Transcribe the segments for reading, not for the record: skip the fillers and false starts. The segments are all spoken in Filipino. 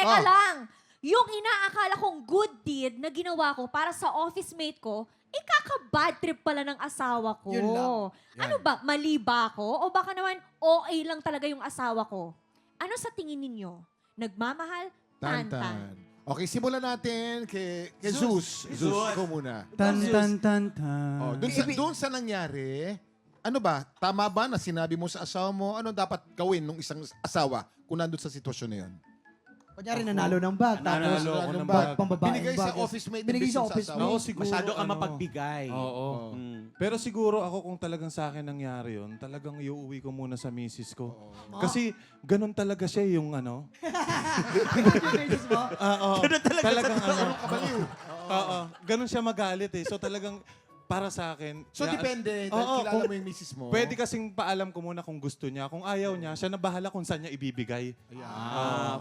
Teka Oh. lang. Yung inaakala kong good deed na ginawa ko para sa office mate ko, ikaka-bad trip pala ng asawa ko. Yun lang. Ano ba? Mali ba ako? O baka naman OA lang talaga yung asawa ko? Ano sa tingin ninyo? Nagmamahal? Tantan. Okay, simulan natin kay Zeus. Zeus, ikaw muna. Tan, tan, tan, tan. Oh, doon sa nangyari, ano ba? Tama ba na sinabi mo sa asawa mo, ano dapat gawin ng isang asawa kung nandun sa sitwasyon na yun? Kunyari, nanalo ng bag. Tapos, Nanalo ako ng bag, bag. pambabae. Binigay sa office mate, Binigay imbis sa sa office asawa. Ako mate. siguro, Masyado ka mapagbigay. Oo. Mm. Pero siguro ako kung talagang sa akin nangyari yun, talagang iuwi ko muna sa misis ko. Kasi ganun talaga siya yung ano. Oo. Talagang ano. Kabaliw. Oo. Ganun siya magalit eh. So talagang para sa akin. So, kaya- depende. Dahil Oo, kilala kung- mo yung misis mo. Pwede kasing paalam ko muna kung gusto niya. Kung ayaw niya, siya na bahala kung saan niya ibibigay.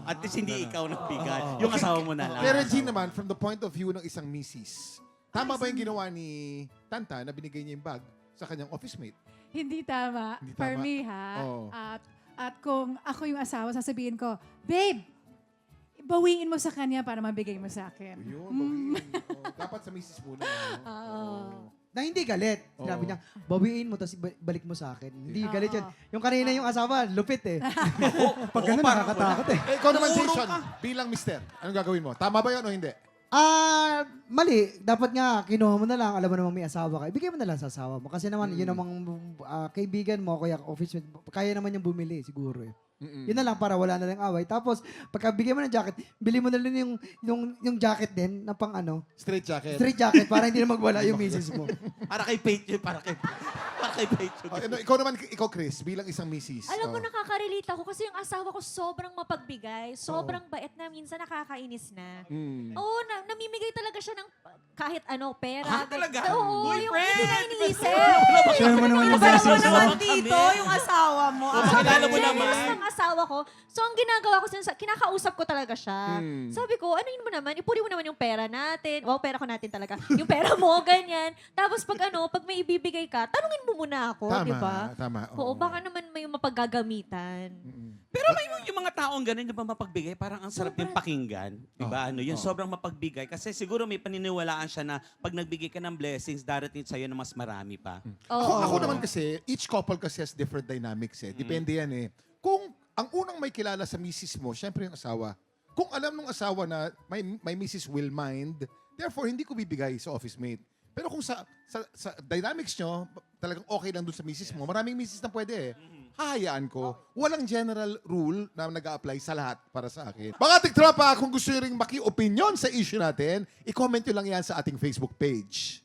At least hindi ikaw nagbigay. Yung asawa mo na lang. Pero Jean naman, from the point of view ng isang misis, tama ba yung ginawa ni Tanta na binigay niya yung bag sa kanyang office mate? Hindi tama. Hindi For tama. me, ha? Oo. At kung ako yung asawa, sasabihin ko, babe, bawiin mo sa kanya para mabigay mo sa akin. Yun, bawiin. Oh, dapat sa misis muna. Na hindi galit. Sinabi Oo. niya, bawiin mo, tapos balik mo sa akin. Hindi Oo. galit yun. Yung kanina yung asawa, lupit eh. Pag ganun, nakakatakot eh. Eh, ikaw naman, Jason, bilang mister, anong gagawin mo? Tama ba yun o hindi? Mali. Dapat nga, kinuha mo na lang. Alam mo namang may asawa ka. Ibigay mo na lang sa asawa mo. Kasi naman, yun namang kaibigan mo, kaya office mate, kaya naman yung bumili, siguro eh. Yun na lang para wala na lang away. Tapos, pagka bigyan mo ng jacket, bili mo na lang yung jacket din na pang ano, Straight jacket. straight jacket para hindi na magwala yung misis mo. Para kay Paige, para kay Paige. Oh, ano, ikaw naman, ikaw Chris, bilang isang misis. Alam mo, oh. nakaka-relate ako kasi yung asawa ko sobrang mapagbigay. Sobrang bait na minsan nakakainis na. Mm. Oo, namimigay talaga siya ng kahit ano, pera. Talaga? Oo, yung Boyfriend? hindi na iniisip. Share mo naman yung Alam mo message naman mo. dito, yung asawa mo. Pakilala mo Jealous naman. ng asawa ko. So, ang ginagawa ko, kinakausap ko talaga siya. Mm. Sabi ko, ano yun mo naman? Ipuri mo naman yung pera natin. Wow, pera ko natin talaga. Yung pera mo, ganyan. Tapos pag pag may ibibigay ka, tanungin mo muna ako, Tama, di ba? tama. Oo, baka naman may mapagagamitan. Pero may yung mga taong ganun, di ba mapagbigay, parang ang sarap yung pakinggan. Di ba? Ano, yung sobrang mapagbigay. Kasi siguro may paniniwalaan siya na pag nagbigay ka ng blessings, darating sa'yo na mas marami pa. Ako naman kasi, each couple kasi has different dynamics eh. Depende yan eh. Kung ang unang may kilala sa misis mo, syempre yung asawa. Kung alam ng asawa na may misis will mind, therefore hindi ko bibigay sa office mate. Pero kung sa dynamics nyo, talagang okay lang dun sa misis mo, maraming misis na pwede eh. Hahayaan ko. Walang general rule na nag-a-apply sa lahat para sa akin. Mga tiktropa, kung gusto nyo ring maki-opinion sa issue natin, i-comment nyo lang yan sa ating Facebook page.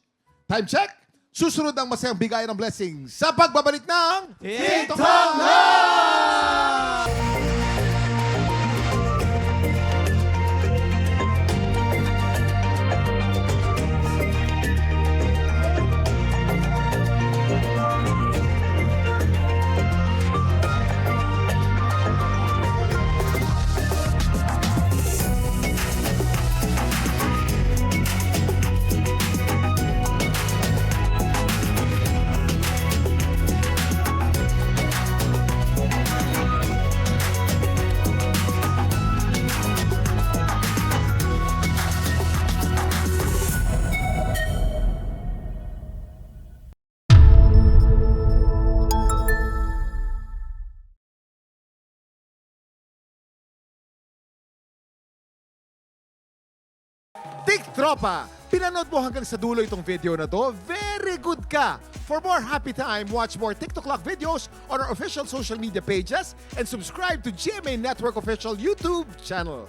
Time check! Susunod ang masayang bigayan ng blessings sa pagbabalik ng TikTok Live! Tiktropa, pinanood mo hanggang sa dulo itong video na to? Very good ka! For more happy time, watch more TikTok Lock videos on our official social media pages and subscribe to GMA Network official YouTube channel.